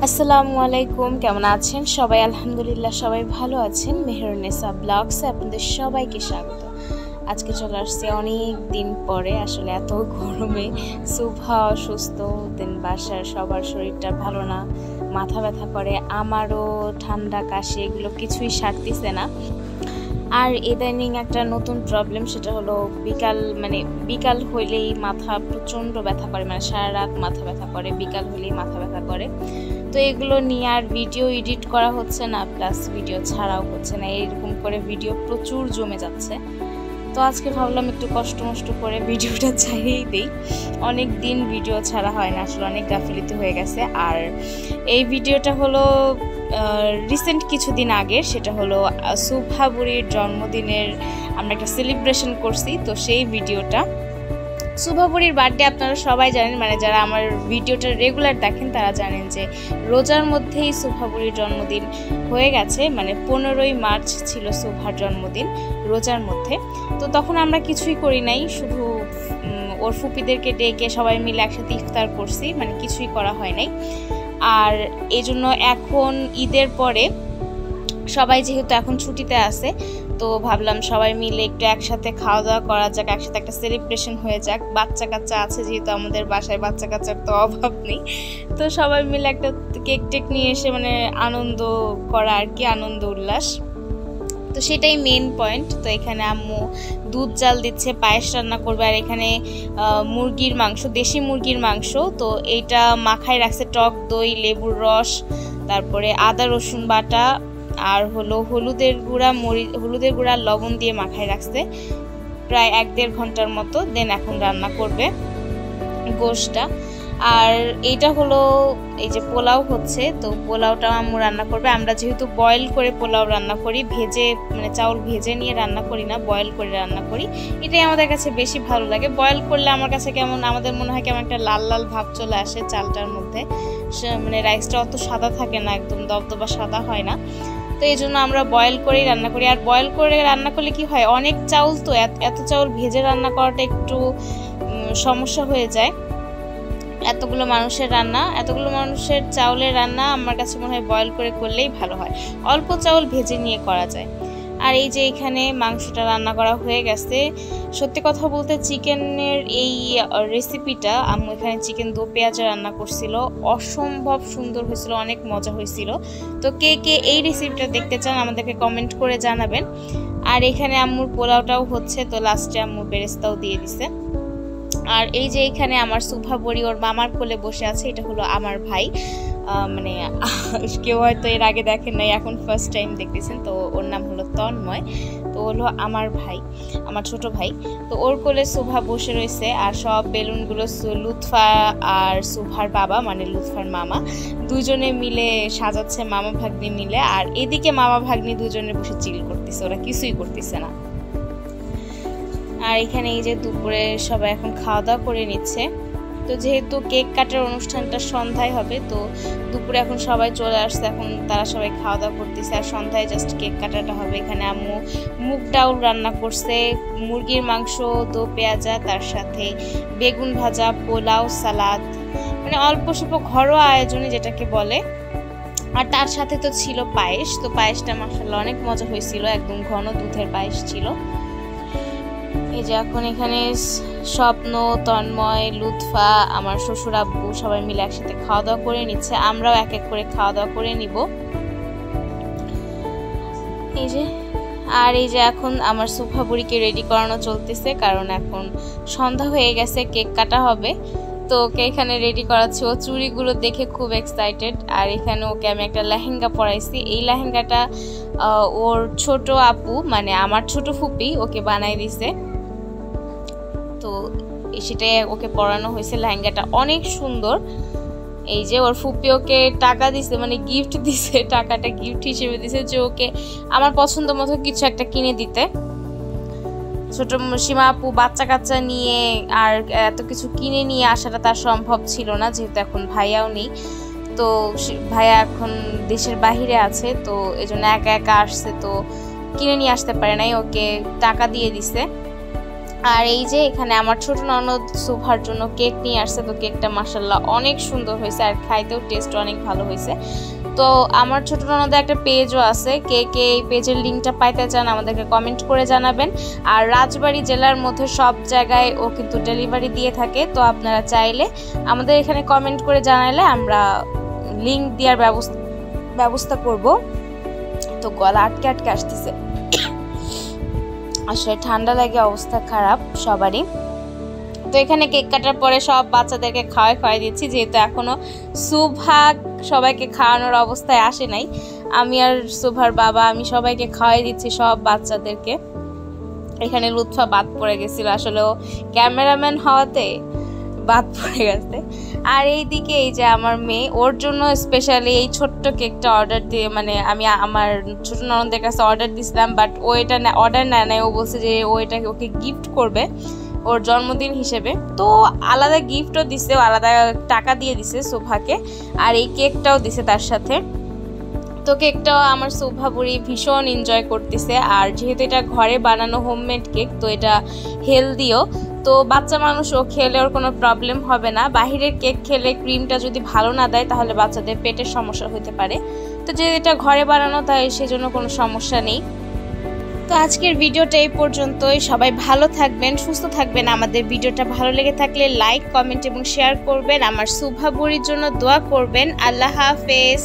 আসসালামু আলাইকুম, কেমন আছেন সবাই? আলহামদুলিল্লাহ সবাই ভালো আছেন। মেহেরুন্নেসা ব্লগসে আপনাদের সবাইকে স্বাগত। আজকে চলে আসছে অনেক দিন পরে। আসলে এত গরমে সুভা অসুস্থ, দেন বাসার সবার শরীরটা ভালো না, মাথা ব্যথা করে, আমারও ঠান্ডা কাশি, এগুলো কিছুই সারতেছে না। আর ইদানিং একটা নতুন প্রবলেম, সেটা হলো বিকাল হইলেই মাথা প্রচণ্ড ব্যথা করে, মানে সারা রাত মাথা ব্যথা করে, বিকাল হইলেই মাথা ব্যথা করে। তো এগুলো নিয়ে আর ভিডিও এডিট করা হচ্ছে না, প্লাস ভিডিও ছাড়াও হচ্ছে না, এরকম করে ভিডিও প্রচুর জমে যাচ্ছে। তো আজকে ভাবলাম একটু কষ্ট করে ভিডিওটা ছাড়িয়েই দিই। অনেক দিন ভিডিও ছাড়া হয় না, আসলে অনেক গাফিলতি হয়ে গেছে। আর এই ভিডিওটা হলো রিসেন্ট কিছুদিন আগে, সেটা হলো সুভা বুড়ির জন্মদিনের আমরা একটা সেলিব্রেশন করছি, তো সেই ভিডিওটা। সুভা বুড়ির বার্থডে আপনারা সবাই জানেন, মানে যারা আমার ভিডিওটা রেগুলার দেখেন তারা জানেন যে রোজার মধ্যেই সুভা বুড়ির জন্মদিন হয়ে গেছে, মানে 15ই মার্চ ছিল সুভার জন্মদিন রোজার মধ্যে। তো তখন আমরা কিছুই করি নাই, শুধু ওর ফুপিদেরকে ডেকে সবাই মিলে একসাথে ইফতার করছি, মানে কিছুই করা হয় নাই। আর এই জন্য এখন ঈদের পরে সবাই যেহেতু এখন ছুটিতে আছে, তো ভাবলাম সবাই মিলে একটু একসাথে খাওয়া দাওয়া করা যাক, একসাথে একটা সেলিব্রেশন হয়ে যাক। বাচ্চা কাচ্চা আছে যেহেতু আমাদের বাসায়, বাচ্চা কাচ্চার তো অভাব নেই, তো সবাই মিলে একটা কেক টেক নিয়ে এসে মানে আনন্দ করা আর কি, আনন্দ উল্লাস, তো সেটাই মেন পয়েন্ট। তো এখানে আম্মু দুধ জাল দিচ্ছে, পায়েস রান্না করবে। আর এখানে মুরগির মাংস, দেশি মুরগির মাংস, তো এইটা মাখায় রাখছে টক দই, লেবুর রস, তারপরে আদা রসুন বাটা, আর হলো হলুদের গুঁড়া লবণ দিয়ে মাখায় রাখছে প্রায় 1-1.5 ঘন্টার মতো। দেন এখন রান্না করবে গোশটা। আর এইটা হলো এই যে পোলাও হচ্ছে, তো পোলাওটাও আম্মু রান্না করবে। আমরা যেহেতু বয়েল করে পোলাও রান্না করি, ভেজে মানে চাউল ভেজে নিয়ে রান্না করি না, বয়েল করে রান্না করি, এটাই আমাদের কাছে বেশি ভালো লাগে। বয়েল করলে আমার কাছে কেমন, আমাদের মনে হয় কেমন একটা লাল লাল ভাব চলে আসে চালটার মধ্যে, মানে রাইসটা অত সাদা থাকে না, একদম দবদবা সাদা হয় না। তো এই জন্য আমরা বয়েল করেই রান্না করি। আর বয়েল করে রান্না করলে কি হয়, অনেক চাউল, তো এত চাউল ভেজে রান্না করাটা একটু সমস্যা হয়ে যায়। এতগুলো মানুষের চাউলের রান্না আমার কাছে মনে হয় বয়েল করে করলেই ভালো হয়, অল্প চাউল ভেজে নিয়ে করা যায়। আর এই যে এখানে মাংসটা রান্না করা হয়ে গেছে। সত্যি কথা বলতে চিকেনের এই রেসিপিটা আম্মু এখানে চিকেন দো পেঁয়াজা রান্না করছিল, অসম্ভব সুন্দর হয়েছিল, অনেক মজা হয়েছিল। তো কে কে এই রেসিপিটা দেখতে চান আমাদেরকে কমেন্ট করে জানাবেন। আর এখানে আম্মুর পোলাওটাও হচ্ছে, তো লাস্টে আম্মু বেরেস্তাও দিয়ে দিছে। আর এই যে এখানে আমার সুভা বুড়ি ওর মামার কোলে বসে আছে, এটা হলো আমার ভাই, মানে কেউ হয়তো এর আগে দেখেন নাই, এখন ফার্স্ট টাইম দেখতেছেন। তো ওর নাম হলো তন্ময়, তো হলো আমার ভাই, আমার ছোট ভাই। তো ওর কোলে সুভা বসে রয়েছে, আর সব বেলুনগুলো লুৎফা আর সুভার বাবা মানে লুৎফার মামা দুজনে মিলে সাজাচ্ছে, মামা ভাগ্নি মিলে। আর এদিকে মামা ভাগ্নি দুজনে বসে চিল করতেছে, ওরা কিছুই করতেছে না। আর এখানে এই যে দুপুরে সবাই এখন খাওয়া দাওয়া করে নিচ্ছে। তো যেহেতু কেক কাটার অনুষ্ঠানটা সন্ধ্যায় হবে, তো দুপুরে এখন সবাই চলে আসছে, এখন তারা সবাই খাওয়া দাওয়া করতেছে, আর সন্ধ্যায় জাস্ট কেক কাটাটা হবে। এখানে আম্মু মুগ ডাউল রান্না করছে, মুরগির মাংস, দো পেঁয়াজা, তার সাথে বেগুন ভাজা, পোলাও, সালাদ, মানে অল্প স্বল্প ঘরোয়া আয়োজনে যেটাকে বলে। আর তার সাথে তো ছিল পায়েস, তো পায়েসটা মাশাআল্লাহ অনেক মজা হয়েছিল, একদম ঘন দুধের পায়েস ছিল। এই যে এখন এখানে স্বপ্ন, তন্ময়, লুৎফা, আমার শ্বশুর আব্বু সবাই মিলে একসাথে খাওয়া দাওয়া করে নিচ্ছে, আমরাও এক এক করে খাওয়া দাওয়া করে নিব। এই যে আর এই যে এখন আমার সুভা বুড়িকে রেডি করানো চলতেছে, কারণ এখন সন্ধ্যা হয়ে গেছে, কেক কাটা হবে। তো ওকে এখানে রেডি করাচ্ছি, ও চুড়িগুলো দেখে খুব এক্সাইটেড। আর এখানে ওকে আমি একটা লেহেঙ্গা পরাইছি, এই লেহেঙ্গাটা ওর ছোট আপু মানে আমার ছোট ফুপি ওকে বানাই দিছে, তো সেটাই ওকে পরানো হয়েছে। লেহেঙ্গাটা অনেক সুন্দর। এই যে ওর ফুপি ওকে টাকা দিছে, মানে গিফট দিছে, টাকাটা গিফট হিসেবে দিছে যে ওকে আমার পছন্দ মতো কিছু একটা কিনে দিতে। ছোট সীমা আপু বাচ্চা কাচ্চা নিয়ে আর এত কিছু কিনে নিয়ে আসাটা তার সম্ভব ছিল না, যেহেতু এখন ভাইয়াও নেই, তো ভাইয়া এখন দেশের বাহিরে আছে, তো এজন্য একা একা আসছে, তো কিনে নিয়ে আসতে পারে নাই, ওকে টাকা দিয়ে দিছে। আর এই যে এখানে আমার ছোট ননদ সুভার জন্য কেক নিয়ে আসছে, তো কেকটা মাশাআল্লাহ অনেক সুন্দর হয়েছে আর খাইতেও টেস্ট অনেক ভালো হয়েছে। তো আমার ছোট ননদের একটা পেজও আছে, কে কে এই পেজের লিঙ্কটা পাইতে চান আমাদেরকে কমেন্ট করে জানাবেন। আর রাজবাড়ী জেলার মধ্যে সব জায়গায় ও কিন্তু ডেলিভারি দিয়ে থাকে, তো আপনারা চাইলে আমাদের এখানে কমেন্ট করে জানাইলে আমরা লিঙ্ক দেওয়ার ব্যবস্থা করব। তো গলা আটকে আটকে আসতেছে, আসলে ঠান্ডা লাগে, অবস্থা খারাপ সবারই। তো এখানে কেক কাটার পরে সব বাচ্চাদেরকে খাওয়াই দিচ্ছি, যেহেতু এখনো সুভা সবাইকে খাওয়ানোর অবস্থায় আসে নাই। আমি আর সুভার বাবা আমি সবাইকে খাওয়াই দিচ্ছি সব বাচ্চাদেরকে। এখানে লুৎফা বাদ পড়ে গেছিল, আসলে ও ক্যামেরাম্যান হওয়াতে বাদ পড়ে গেছে। আর এইদিকে এই যে আমার মেয়ে, ওর জন্য স্পেশালি এই ছোট্ট কেকটা অর্ডার দিয়ে, মানে আমি আমার ছোট ননদের কাছে অর্ডার দিয়েছিলাম, বাট ও এটা অর্ডার নেয় নাই। ও বলছে যে ও এটাকে ওকে গিফট করবে ওর জন্মদিন হিসেবে। তো আলাদা গিফটও দিছে, আলাদা টাকা দিয়ে দিছে সুভাকে, আর এই কেকটাও দিছে তার সাথে। তো কেকটাও আমার সুভা বুড়ি ভীষণ এনজয় করতেছে। আর যেহেতু এটা ঘরে বানানো হোমমেড কেক, তো এটা হেলদিও, তো বাচ্চা মানুষও খেলে ওর কোনো প্রবলেম হবে না। বাহিরের কেক খেলে ক্রিমটা যদি ভালো না দেয় তাহলে বাচ্চাদের পেটের সমস্যা হতে পারে, তো যেহেতু এটা ঘরে বানানো তাই সেজন্য কোনো সমস্যা নেই। তো আজকের ভিডিওটা এই পর্যন্তই। সবাই ভালো থাকবেন, সুস্থ থাকবেন। আমাদের ভিডিওটা ভালো লেগে থাকলে লাইক, কমেন্ট এবং শেয়ার করবেন। আমার সুভা বুড়ির জন্য দোয়া করবেন। আল্লাহ হাফেজ।